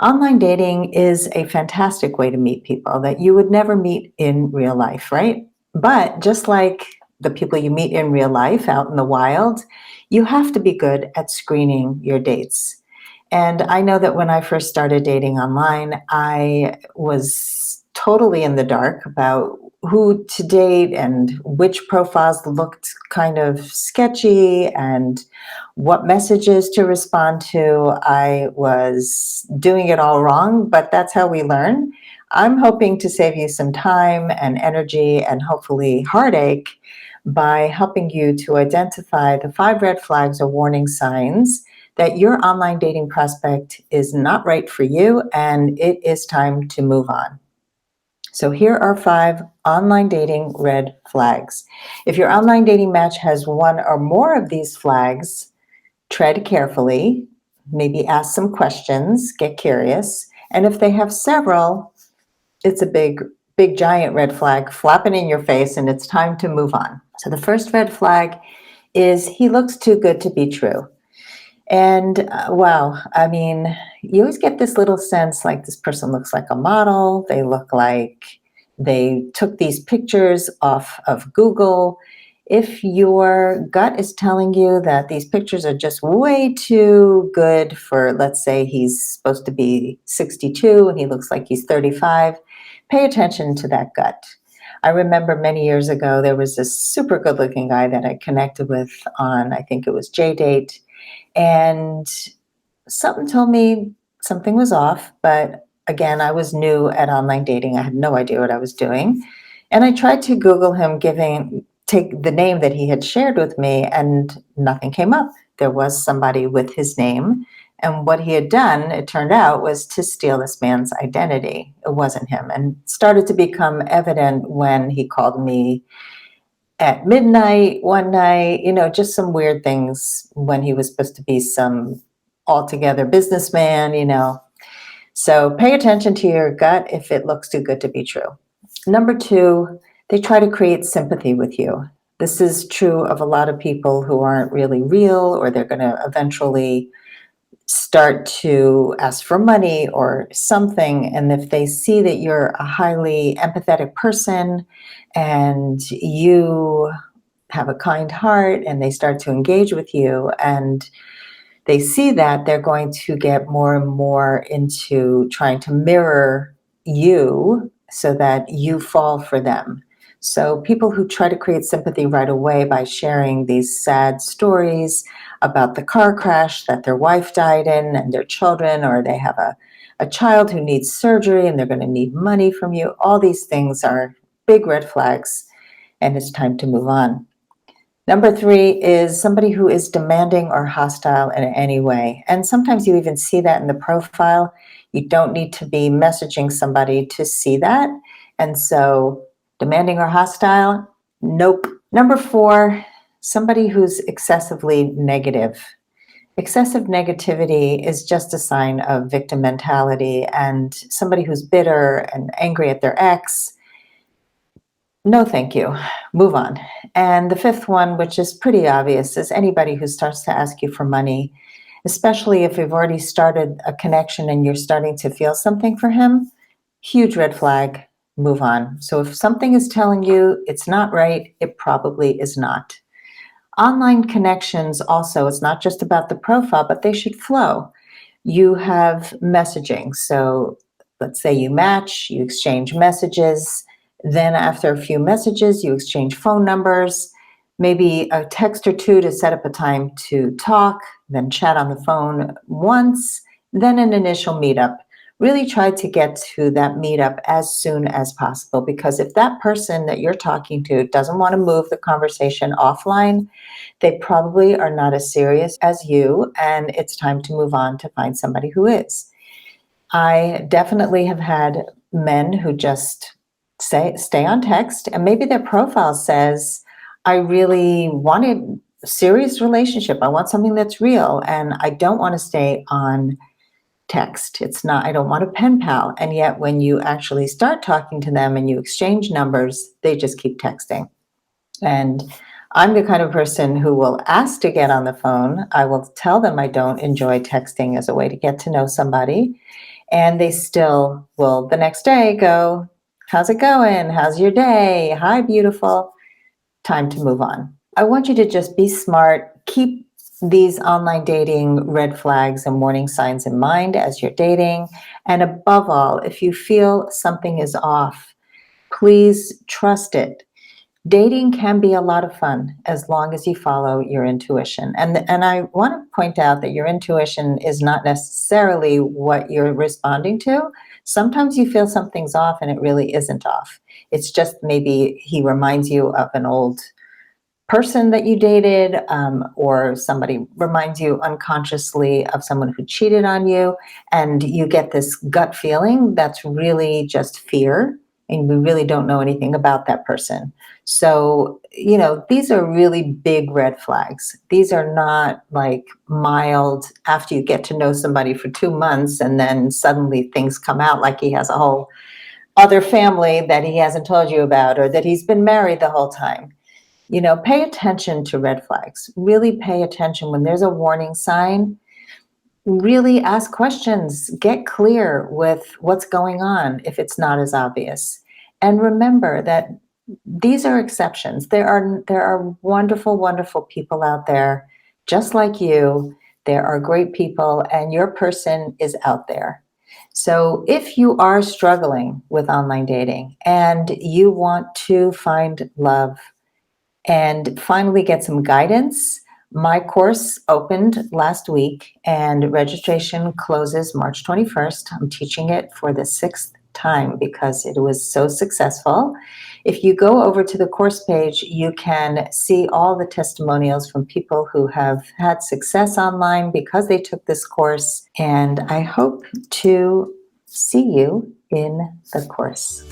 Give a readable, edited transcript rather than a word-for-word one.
Online dating is a fantastic way to meet people that you would never meet in real life, right? But just like the people you meet in real life out in the wild, you have to be good at screening your dates. And I know that when I first started dating online, I was totally in the dark about who to date and which profiles looked kind of sketchy and what messages to respond to. I was doing it all wrong, but that's how we learn. I'm hoping to save you some time and energy and hopefully heartache by helping you to identify the 5 red flags or warning signs that your online dating prospect is not right for you and it is time to move on. So here are 5 online dating red flags. If your online dating match has one or more of these flags, tread carefully, maybe ask some questions, get curious. And if they have several, it's a big, giant red flag flapping in your face and it's time to move on. So the first red flag is he looks too good to be true. And wow, I mean, you always get this little sense like this person looks like a model. They look like they took these pictures off of Google. If your gut is telling you that these pictures are just way too good for, let's say he's supposed to be 62 and he looks like he's 35, pay attention to that gut. I remember many years ago, there was this super good looking guy that I connected with on, I think it was JDate, and something told me something was off, but again, I was new at online dating. I had no idea what I was doing. And I tried to Google him, take the name that he had shared with me, and nothing came up. There was somebody with his name. And what he had done, it turned out, was to steal this man's identity. It wasn't him. And it started to become evident when he called me at midnight one night, just some weird things when he was supposed to be some altogether businessman. So pay attention to your gut if it looks too good to be true. Number 2, they try to create sympathy with you. This is true of a lot of people who aren't really real, or they're going to eventually start to ask for money or something. And if they see that you're a highly empathetic person and you have a kind heart and they start to engage with you and they see that, they're going to get more and more into trying to mirror you so that you fall for them. So people who try to create sympathy right away by sharing these sad stories about the car crash that their wife died in and their children, or they have a child who needs surgery and they're going to need money from you, all these things are big red flags and it's time to move on. Number 3 is somebody who is demanding or hostile in any way. And sometimes you even see that in the profile. You don't need to be messaging somebody to see that. And so demanding or hostile, nope. Number 4, somebody who's excessively negative. Excessive negativity is just a sign of victim mentality, and somebody who's bitter and angry at their ex, no, thank you. Move on. And the 5th one, which is pretty obvious, is anybody who starts to ask you for money, especially if you've already started a connection and you're starting to feel something for him, huge red flag, move on. So if something is telling you it's not right, it probably is not. Online connections also, it's not just about the profile, but they should flow. You have messaging. So let's say you match, you exchange messages. Then after a few messages, you exchange phone numbers, maybe a text or two to set up a time to talk, then chat on the phone once, then an initial meetup. Really try to get to that meetup as soon as possible, because if that person that you're talking to doesn't want to move the conversation offline, they probably are not as serious as you, and it's time to move on to find somebody who is. I definitely have had men who just stay on text, and maybe their profile says, I really wanted a serious relationship. I want something that's real, and I don't want to stay on text. It's not, I don't want a pen pal. And yet when you actually start talking to them and you exchange numbers, they just keep texting. And I'm the kind of person who will ask to get on the phone. I will tell them I don't enjoy texting as a way to get to know somebody. And they still will the next day go, "How's it going? How's your day? Hi, beautiful." Time to move on. I want you to just be smart, keep these online dating red flags and warning signs in mind as you're dating. And above all, if you feel something is off, please trust it. Dating can be a lot of fun as long as you follow your intuition. And I want to point out that your intuition is not necessarily what you're responding to. Sometimes you feel something's off and it really isn't off. It's just maybe he reminds you of an old person that you dated, or somebody reminds you unconsciously of someone who cheated on you, and you get this gut feeling that's really just fear, and we really don't know anything about that person. So, these are really big red flags. These are not like mild after you get to know somebody for 2 months and then suddenly things come out like he has a whole other family that he hasn't told you about or that he's been married the whole time. Pay attention to red flags. Really pay attention when there's a warning sign. Really ask questions. Get clear with what's going on if it's not as obvious. And remember that these are exceptions. There are wonderful, wonderful people out there just like you. There are great people, and your person is out there. So if you are struggling with online dating and you want to find love, and finally get some guidance. My course opened last week and registration closes March 21st. I'm teaching it for the sixth time because it was so successful. If you go over to the course page, you can see all the testimonials from people who have had success online because they took this course. And I hope to see you in the course.